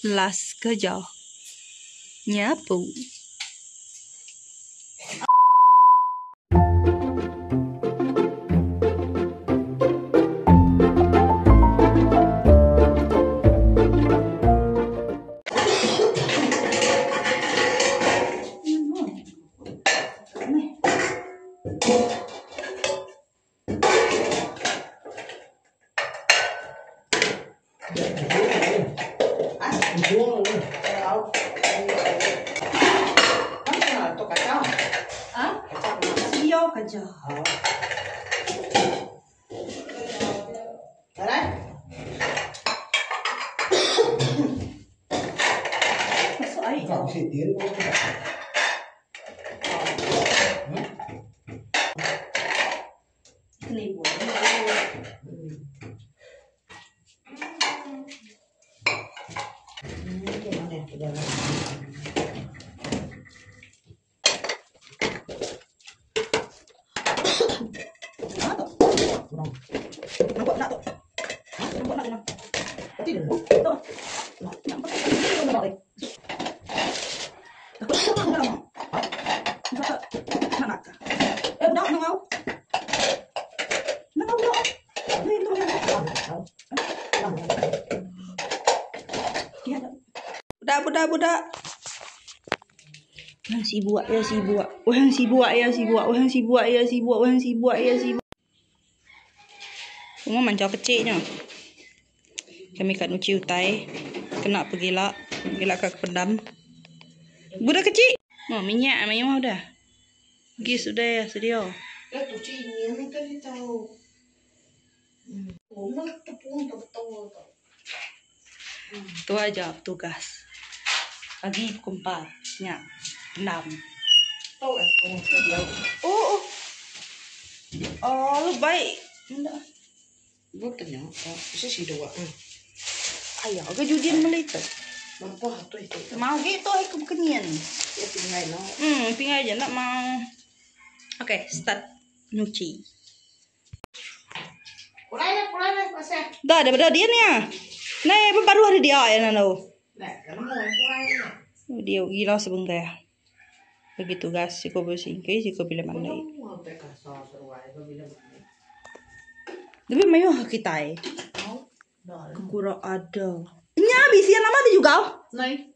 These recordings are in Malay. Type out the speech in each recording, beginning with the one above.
Las kerja. Nyapu. Iyo kerja. Masuk air. Ini buat. Budak. Yang sibuk ya sibuk. Orang sibuk ya sibuk. Orang sibuk ya sibuk. Orang sibuk ya sibuk. Semua mancau kecilnya. Kami kat nuci utai. Kena pergilak. Gilak kat pendam. Budak kecil. Mau minyak mah udah. Gis udah ya sedia. Ya tu cini ni kan dia tahu. Oh, malah tepung betul tu. Itu aja tugas. Pagi pukul 4. Nyak. Pendam. Tahu aku dia. Oh. Oh, lu baik. Enggak. Botnya, bisa sih dua. Ayo, kejudian melita. Mampu tu itu. Mau gitu aku kenyan. Ya tinggal no. Tinggal aja nak mau. Oke, start nyuci. Kulai pasal. Dah daripada dia ni ah. Nah, baru hari dia ya nano. Nah, kamu mau kulai. Dia gila sebentar. Begitu gas si ko bersih ke si ko bila mana. Mau tekan seruai bila mana. Tapi mayo kita eh. Dah. Kurang ada. Nya bisian nama dia juga. Nai.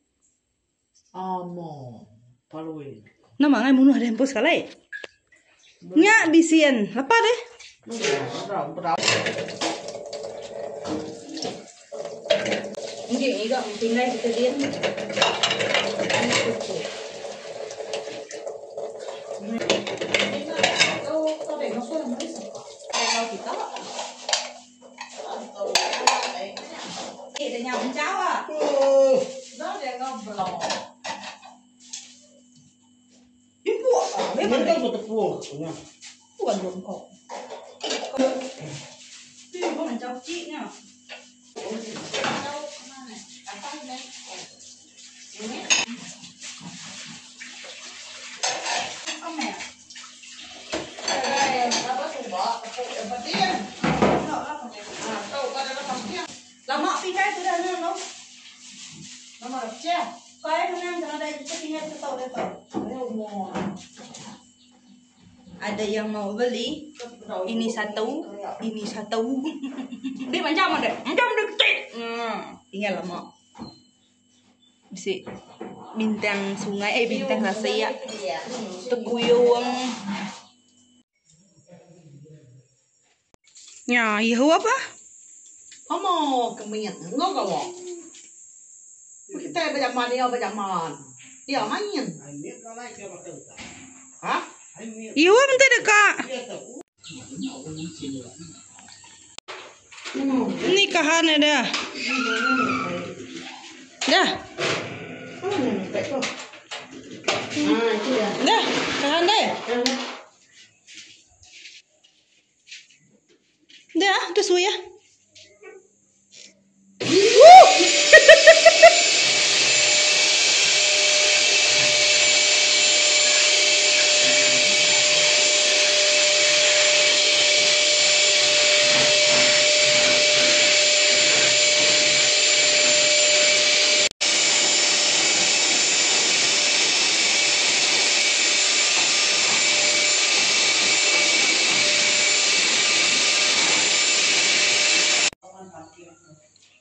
Amo. Paluin. Nama ngai bunuh ada hempus kali. Nya bisian. Lepas deh. Berapa? Ini enggak tinggal kita dia. Nhà ông cháu à? Đó để ngon bò. Cái buộc ở bên Mấy cái một tập buộc nha. buồn buồn khổ. Cái con này cháu chị nha. Không mẹ. Đây, nó có thùng bò, thùng bò tiên. Là mọ phi cái từ đây nữa không? Nó mà đập che. Cái nó nang cho đây cái tinggal ke tau depan. Ada yang mau beli? Ini satu. Dia macam ada. Macam dekat. Tinggal lama. Bisa bintang sungai bintang Asia. Tekuyung. Ya, ihu apa? Kamu kemian, enggak kau. Kita berjaman. Dia main. Hah? Ihu bentar dekat. Nikahan ada. Dah. Dah, kahan deh. Dah, udah suya.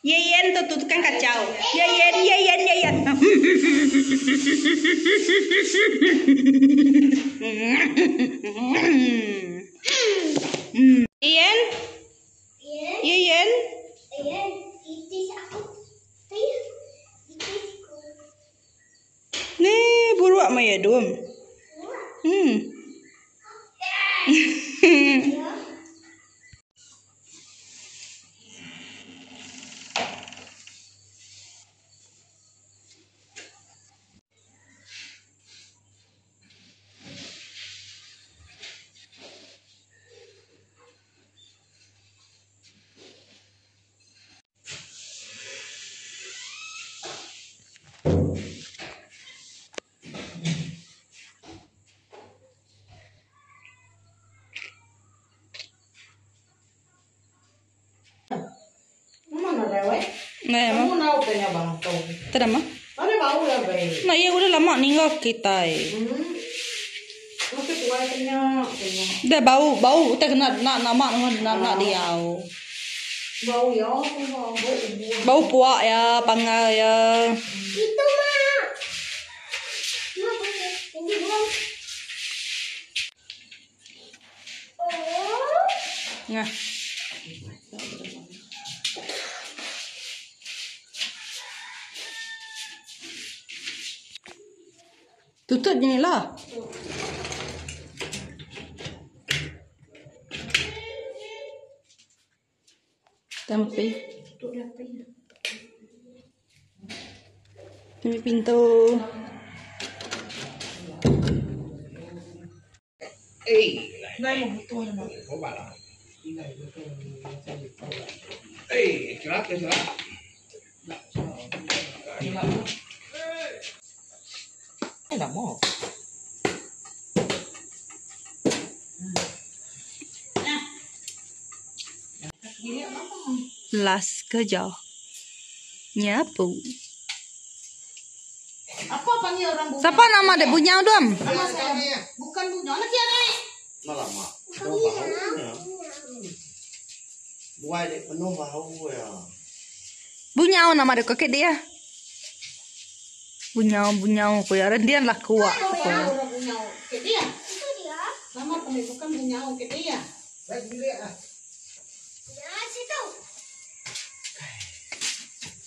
Yeyen tuh tukang kacau. Yeyen. Yeyen. Nih buruk ama ya dom. Mana rewet? Nah, Kamu tahu tanya bang tahu. Terima. Mana bau ya bayi? Nah, iya udah lama ninggal kita. Masih tua tanya. Udah bau, kita kena nak dia. Bau ya, Bau puak ya, pangal ya. Itu mah. Ini buang. Oh. Nah. Tutup je ni lah. Tama pi. Ini pintu. Đây một tôi mà. Có bà là ê chả cái chả Cái là mỏ. Las kerja. Nyapu. Apa panggil orang bukan? Siapa nama dek Bunyau dom? Nama saya. Bukan bunyau anak dia nih. nó làm mà nó vào nhá quay để nó vào rồi à Bunyau nama dek kakek dia. Bunyau kuyaran dia lah kuat. Orang bunyau ke dia. Itu dia. Nama pendidikan bunyau ke dia. đấy như vậy à